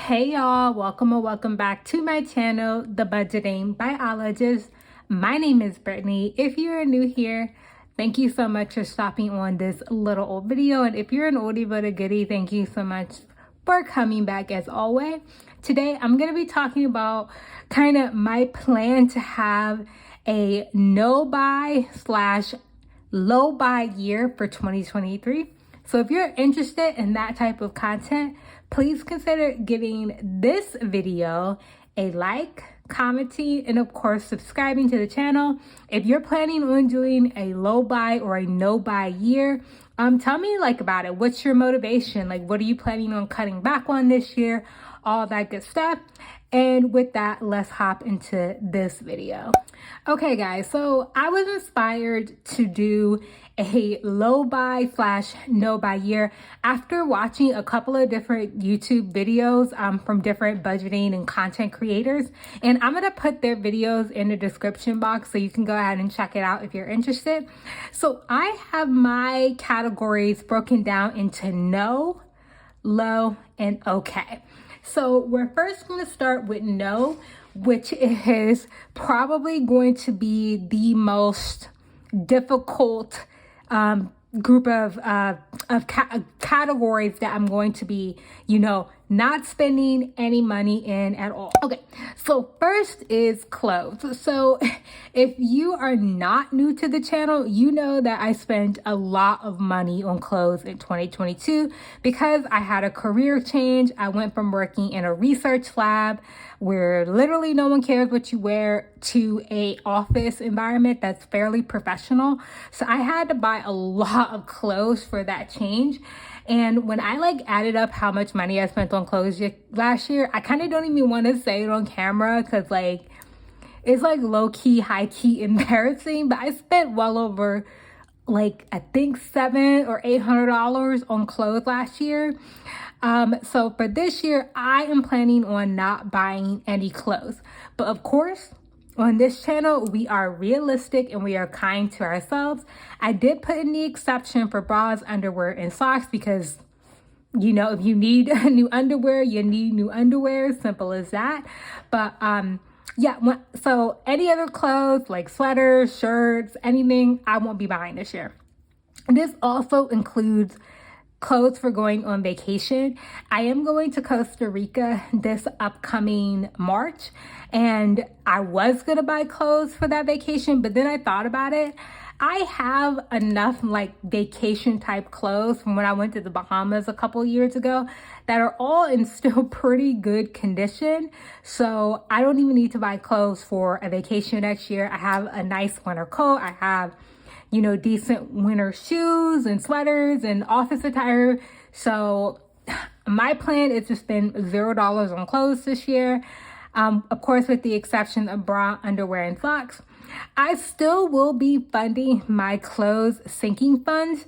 Hey y'all, welcome or welcome back to my channel, The Budgeting Biologist. My name is Brittany. If you're new here, thank you so much for stopping on this little old video. And if you're an oldie but a goodie, thank you so much for coming back as always. Today, I'm going to be talking about kind of my plan to have a no-buy / low-buy year for 2023. So if you're interested in that type of content, please consider giving this video a like, commenting, and of course, subscribing to the channel. If you're planning on doing a low buy or a no buy year, tell me about it. What's your motivation? What are you planning on cutting back on this year? All that good stuff. And with that, let's hop into this video. Okay, guys, so I was inspired to do a low buy / no buy year after watching a couple of different YouTube videos from different budgeting and content creators. And I'm going to put their videos in the description box so you can go ahead and check it out if you're interested. So I have my categories broken down into no, low, and okay. So we're first going to start with no, which is probably going to be the most difficult group of categories that I'm going to be, not spending any money in at all. Okay, so first is clothes. So if you are not new to the channel, you know that I spent a lot of money on clothes in 2022 because I had a career change. I went from working in a research lab where literally no one cares what you wear to a office environment that's fairly professional. So I had to buy a lot of clothes for that change. And when I added up how much money I spent on clothes last year, I kind of don't even want to say it on camera because it's low-key, high-key embarrassing. But I spent well over I think $700 or $800 on clothes last year. So for this year, I am planning on not buying any clothes. But of course, on this channel, we are realistic and we are kind to ourselves. I did put in the exception for bras, underwear, and socks because, if you need new underwear, you need new underwear. Simple as that. But so any other clothes like sweaters, shirts, anything, I won't be buying this year. This also includes clothes for going on vacation. I am going to Costa Rica this upcoming March, and I was gonna buy clothes for that vacation, but then I thought about it. I have enough vacation type clothes from when I went to the Bahamas a couple years ago that are all in still pretty good condition. So I don't even need to buy clothes for a vacation next year. I have a nice winter coat. I have decent winter shoes and sweaters and office attire. So my plan is to spend $0 on clothes this year. Of course, with the exception of bra, underwear, and socks. I still will be funding my clothes sinking funds,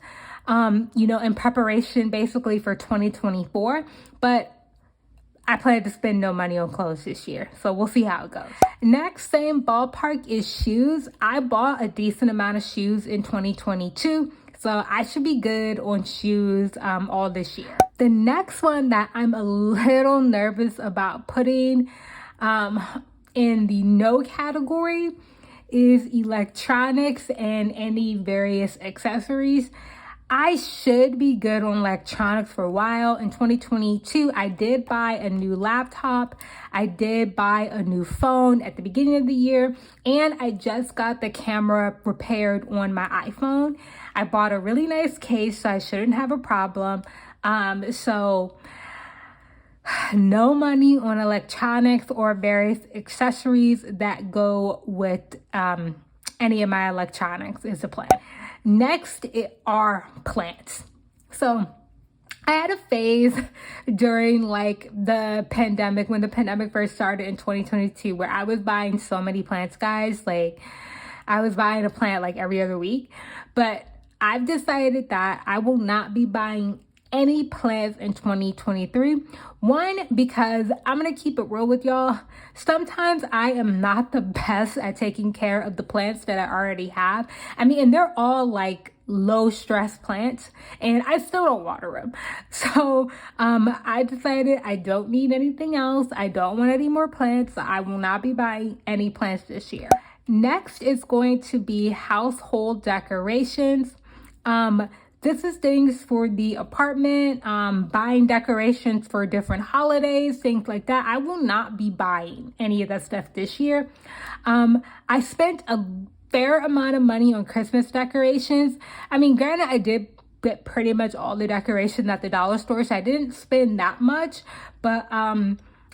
in preparation basically for 2024. But I plan to spend no money on clothes this year, so we'll see how it goes. Next, same ballpark is shoes. I bought a decent amount of shoes in 2022, so I should be good on shoes all this year. The next one that I'm a little nervous about putting in the no category is electronics and any various accessories. I should be good on electronics for a while. In 2022, I did buy a new laptop. I did buy a new phone at the beginning of the year. And I just got the camera repaired on my iPhone. I bought a really nice case, so I shouldn't have a problem. So no money on electronics or various accessories that go with any of my electronics is the plan. Next are plants. So I had a phase during the pandemic, when the pandemic first started in 2022, where I was buying so many plants, guys. I was buying a plant every other week. But I've decided that I will not be buying any plans in 2023. One, because I'm gonna keep it real with y'all. Sometimes I am not the best at taking care of the plants that I already have. And they're all low stress plants, and I still don't water them. So I decided I don't need anything else. I don't want any more plants. I will not be buying any plants this year. Next is going to be household decorations. This is things for the apartment, buying decorations for different holidays, things like that. I will not be buying any of that stuff this year. I spent a fair amount of money on Christmas decorations. I mean, granted, I did get pretty much all the decorations at the dollar store, so I didn't spend that much, but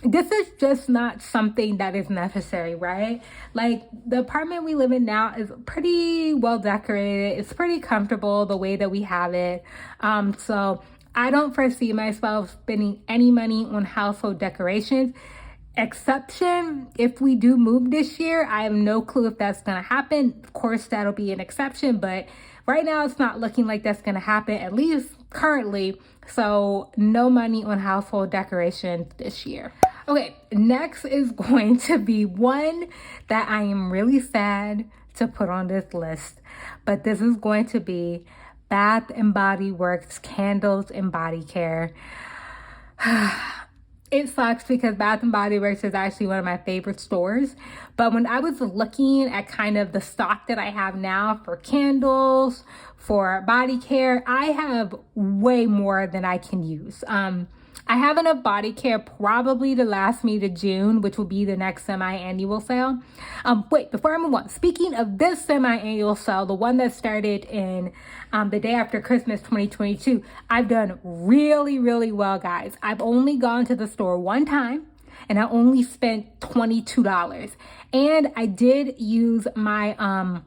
this is just not something that is necessary, right? Like, the apartment we live in now is pretty well decorated. It's pretty comfortable the way that we have it. So I don't foresee myself spending any money on household decorations. Exception, if we do move this year, I have no clue if that's gonna happen. Of course, that'll be an exception, but right now it's not looking like that's gonna happen, at least currently. So no money on household decorations this year. Okay, next is going to be one that I am really sad to put on this list, but this is going to be Bath and Body Works candles and body care. It sucks because Bath and Body Works is actually one of my favorite stores. But when I was looking at kind of the stock that I have now for candles, for body care, I have way more than I can use. I have enough body care probably to last me to June, which will be the next semi-annual sale. Wait, before I move on, speaking of this semi-annual sale, the one that started in the day after Christmas 2022, I've done really, really well, guys. I've only gone to the store one time, and I only spent $22. And I did use my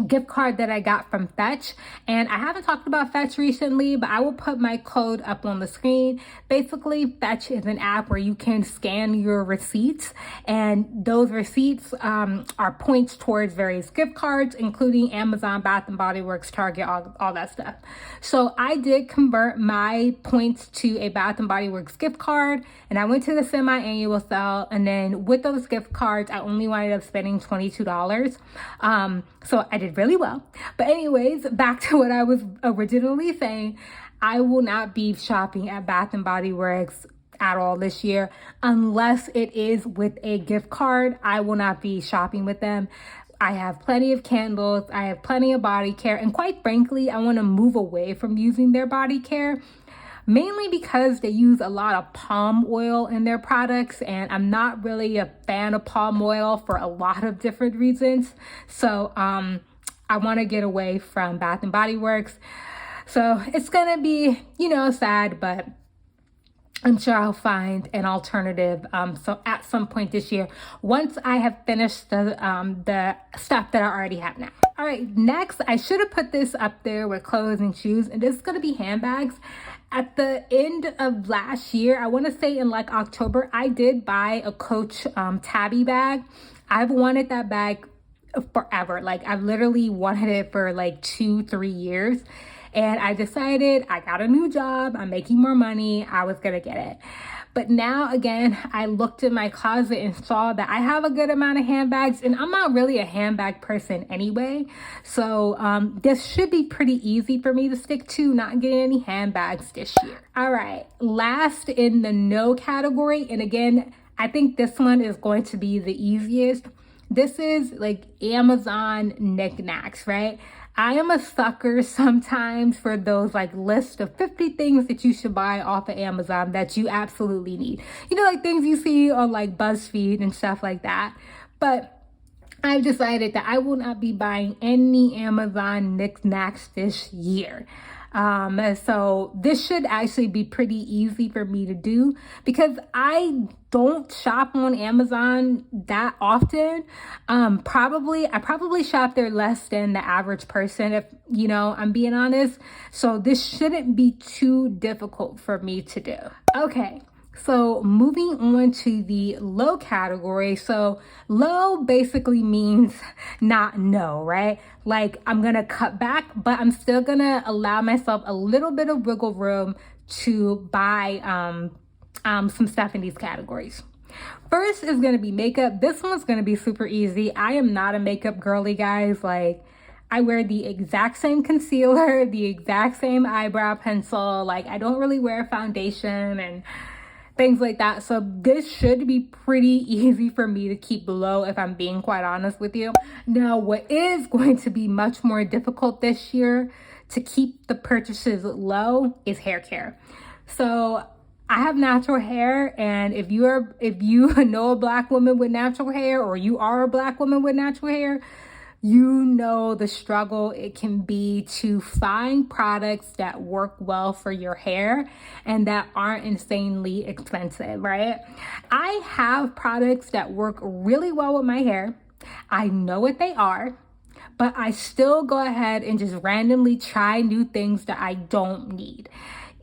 gift card that I got from Fetch, and I haven't talked about Fetch recently, but I will put my code up on the screen. Basically, Fetch is an app where you can scan your receipts, and those receipts are points towards various gift cards, including Amazon, Bath and Body Works, Target, all that stuff. So I did convert my points to a Bath and Body Works gift card, and I went to the semi-annual sale, and then with those gift cards, I only wound up spending $22. So I did really well. But anyways, back to what I was originally saying, I will not be shopping at Bath and Body Works at all this year unless it is with a gift card. I will not be shopping with them. I have plenty of candles, I have plenty of body care, and quite frankly, I want to move away from using their body care, mainly because they use a lot of palm oil in their products, and I'm not really a fan of palm oil for a lot of different reasons. So I want to get away from Bath and Body Works. So it's gonna be, sad, but I'm sure I'll find an alternative. So at some point this year, once I have finished the stuff that I already have now. All right, next, I should have put this up there with clothes and shoes, and this is gonna be handbags. At the end of last year, I want to say in like October, I did buy a Coach Tabby bag. I've wanted that bag forever. Like, I've literally wanted it for like 2-3 years. And I decided I got a new job, I'm making more money, I was gonna get it. But now, again, I looked in my closet and saw that I have a good amount of handbags, and I'm not really a handbag person anyway. So this should be pretty easy for me to stick to, not getting any handbags this year. All right, last in the no category, and again, I think this one is going to be the easiest. This is like Amazon knickknacks, right? I am a sucker sometimes for those like list of 50 things that you should buy off of Amazon that you absolutely need. Like things you see on like BuzzFeed and stuff like that. But I've decided that I will not be buying any Amazon knickknacks this year. So this should actually be pretty easy for me to do because I don't shop on Amazon that often. I probably shop there less than the average person, if I'm being honest. So this shouldn't be too difficult for me to do. Okay. So moving on to the low category. So low basically means not no, right? Like I'm going to cut back, but I'm still going to allow myself a little bit of wiggle room to buy some stuff in these categories. First is going to be makeup. This one's going to be super easy. I am not a makeup girly, guys. Like I wear the exact same concealer, the exact same eyebrow pencil. Like, I don't really wear foundation and things like that. So this should be pretty easy for me to keep low, if I'm being quite honest with you. Now, what is going to be much more difficult this year to keep the purchases low is hair care. So I have natural hair, and if you know a Black woman with natural hair, or you are a Black woman with natural hair, you know the struggle it can be to find products that work well for your hair and that aren't insanely expensive, right? I have products that work really well with my hair. I know what they are, but I still go ahead and just randomly try new things that I don't need.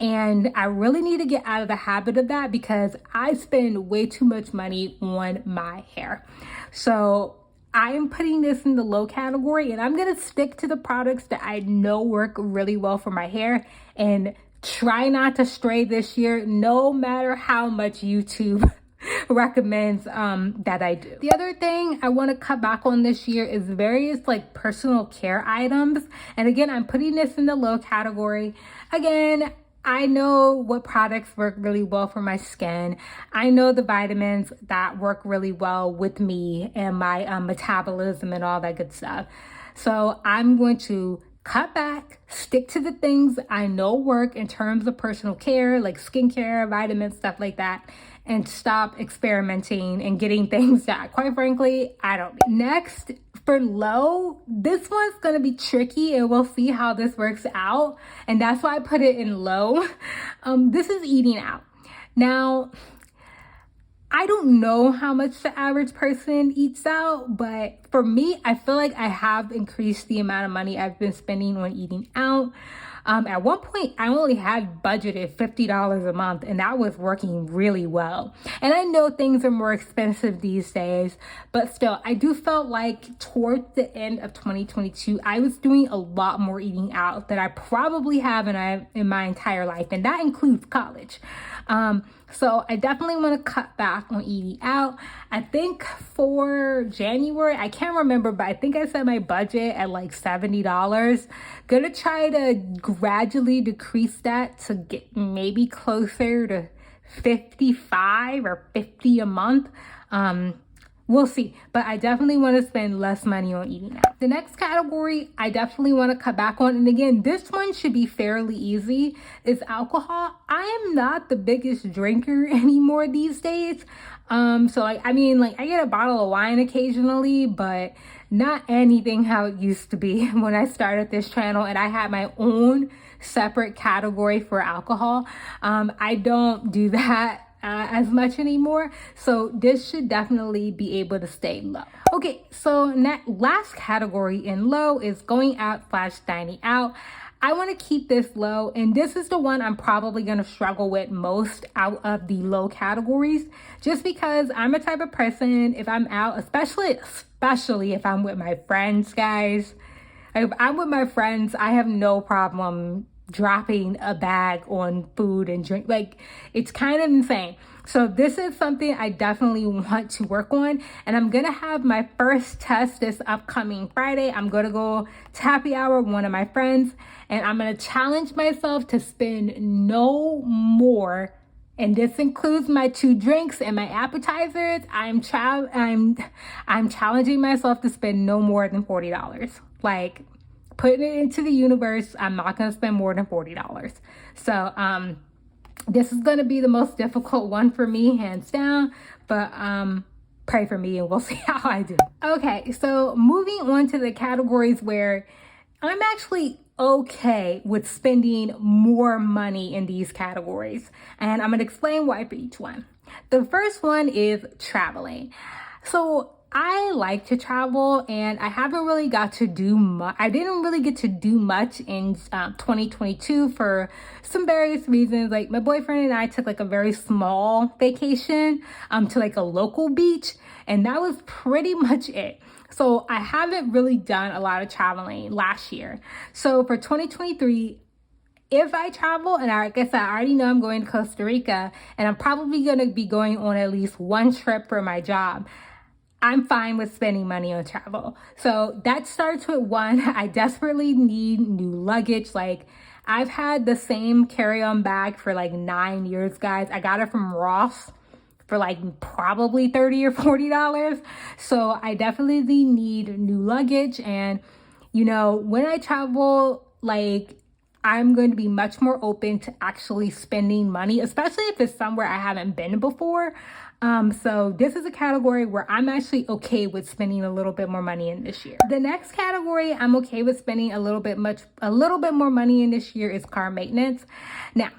And I really need to get out of the habit of that, because I spend way too much money on my hair. So I am putting this in the low category, and I'm going to stick to the products that I know work really well for my hair and try not to stray this year, no matter how much YouTube recommends that I do. The other thing I want to cut back on this year is various like personal care items. And again, I'm putting this in the low category. Again, I know what products work really well for my skin. I know the vitamins that work really well with me and my metabolism and all that good stuff. So I'm going to cut back, stick to the things I know work in terms of personal care, like skincare, vitamins, stuff like that, and stop experimenting and getting things that, quite frankly, I don't need. Next, for low, this one's gonna be tricky, and we'll see how this works out. And that's why I put it in low. This is eating out. Now, I don't know how much the average person eats out, but for me, I feel like I have increased the amount of money I've been spending on eating out. At one point, I only had budgeted $50 a month, and that was working really well. And I know things are more expensive these days, but still, I do felt like towards the end of 2022, I was doing a lot more eating out than I probably have in my entire life, and that includes college. So I definitely want to cut back on eating out. I think for January, I can't remember, but I think I set my budget at like $70. Gonna try to gradually decrease that to get maybe closer to 55 or 50 a month. We'll see, but I definitely want to spend less money on eating out. The next category I definitely want to cut back on, and again, this one should be fairly easy, is alcohol. I am not the biggest drinker anymore these days. So I get a bottle of wine occasionally, but not anything how it used to be when I started this channel and I had my own separate category for alcohol. I don't do that as much anymore, so this should definitely be able to stay low. Okay, so last category in low is going out / dining out. I want to keep this low, and this is the one I'm probably going to struggle with most out of the low categories, just because I'm a type of person, if I'm out, especially if I'm with my friends, guys. If I'm with my friends, I have no problem dropping a bag on food and drink. Like, it's kind of insane. So this is something I definitely want to work on, and I'm gonna have my first test this upcoming Friday. I'm gonna go to happy hour with one of my friends, and I'm gonna challenge myself to spend no more, and this includes my 2 drinks and my appetizers. I'm challenging myself to spend no more than $40. Like, putting it into the universe, I'm not going to spend more than $40. So this is going to be the most difficult one for me, hands down, but pray for me and we'll see how I do. Okay, so moving on to the categories where I'm actually okay with spending more money in these categories, and I'm going to explain why for each one. The first one is traveling. So I like to travel, and I haven't really got to do much. I didn't really get to do much in 2022 for some various reasons. Like, my boyfriend and I took like a very small vacation to like a local beach, and that was pretty much it. So I haven't really done a lot of traveling last year. So for 2023, if I travel, and I guess I already know I'm going to Costa Rica, and I'm probably going to be going on at least one trip for my job, I'm fine with spending money on travel. So that starts with one, I desperately need new luggage. Like, I've had the same carry-on bag for like 9 years, guys. I got it from Ross for like probably $30 or $40. So I definitely need new luggage. And, you know, when I travel, like, I'm going to be much more open to actually spending money, especially if it's somewhere I haven't been before. So this is a category where I'm actually okay with spending a little bit more money in this year. The next category I'm okay with spending a little bit more money in this year is car maintenance. Now,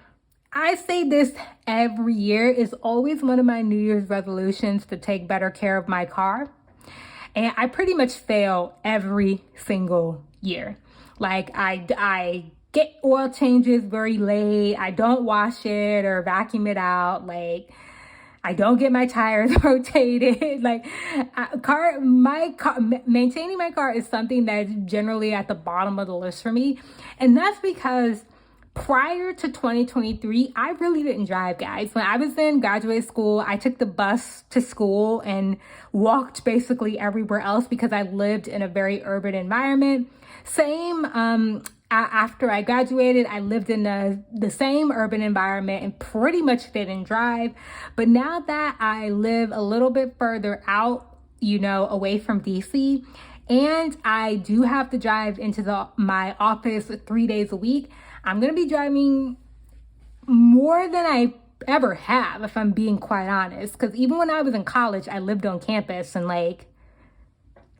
I say this every year. It's always one of my New Year's resolutions to take better care of my car. And I pretty much fail every single year. Like, I get oil changes very late. I don't wash it or vacuum it out. Like, I don't get my tires rotated. Like, maintaining my car is something that's generally at the bottom of the list for me. And that's because prior to 2023, I really didn't drive, guys. When I was in graduate school, I took the bus to school and walked basically everywhere else because I lived in a very urban environment. Same, after I graduated, I lived in the same urban environment and pretty much didn't drive. But now that I live a little bit further out, you know, away from DC, and I do have to drive into my office 3 days a week, I'm going to be driving more than I ever have, if I'm being quite honest. Because even when I was in college, I lived on campus and like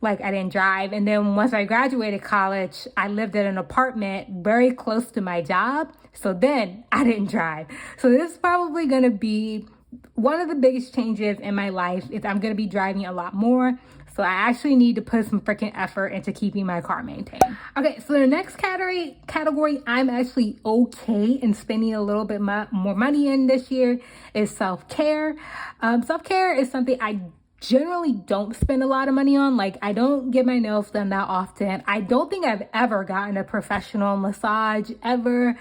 I didn't drive. And then once I graduated college, I lived in an apartment very close to my job. So then I didn't drive. So this is probably going to be one of the biggest changes in my life is I'm going to be driving a lot more. So I actually need to put some freaking effort into keeping my car maintained. Okay, so the next category I'm actually okay in spending a little bit more money in this year is self-care. Self-care is something I generally don't spend a lot of money on. Like, I don't get my nails done that often. I don't think I've ever gotten a professional massage ever.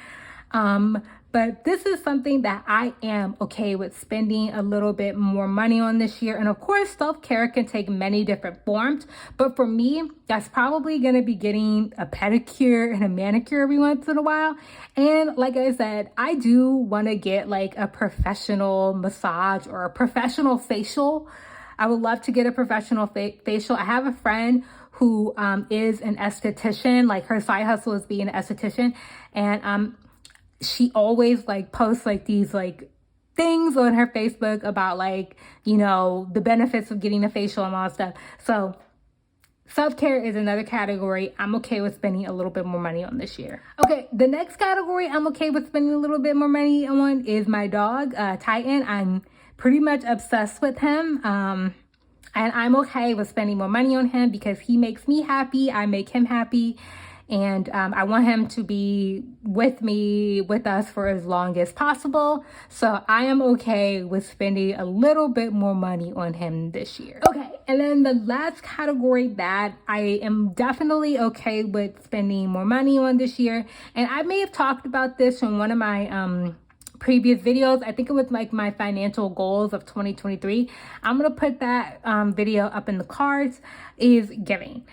But this is something that I am okay with spending a little bit more money on this year. And of course, self-care can take many different forms. But for me, that's probably going to be getting a pedicure and a manicure every once in a while. And like I said, I do want to get like a professional massage or a professional facial. I would love to get a professional facial. I have a friend who is an esthetician. Like, her side hustle is being an esthetician. And she always like posts like these like things on her Facebook about like, you know, the benefits of getting a facial and all that stuff. So self-care is another category I'm okay with spending a little bit more money on this year. Okay, the next category I'm okay with spending a little bit more money on is my dog, Titan. I'm pretty much obsessed with him. And I'm okay with spending more money on him because he makes me happy. I make him happy. And I want him to be with us for as long as possible. So I am okay with spending a little bit more money on him this year. Okay, and then the last category that I am definitely okay with spending more money on this year, and I may have talked about this in one of my previous videos. I think it was like my financial goals of 2023. I'm gonna put that video up in the cards, is giving.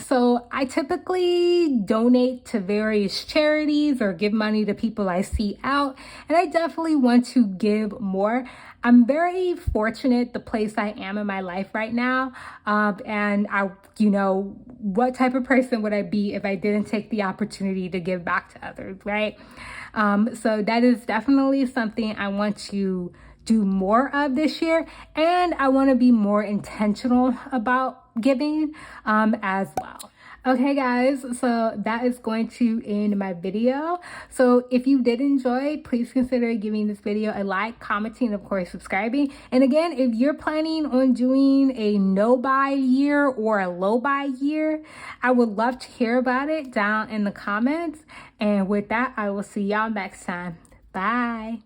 So I typically donate to various charities or give money to people I see out, and I definitely want to give more. I'm very fortunate the place I am in my life right now. And you know, what type of person would I be if I didn't take the opportunity to give back to others, right? So that is definitely something I want to do more of this year, and I want to be more intentional about giving as well. Okay guys, so that is going to end my video. So if you did enjoy, please consider giving this video a like, commenting, and of course subscribing. And again, if you're planning on doing a no buy year or a low buy year, I would love to hear about it down in the comments. And with that, I will see y'all next time. Bye.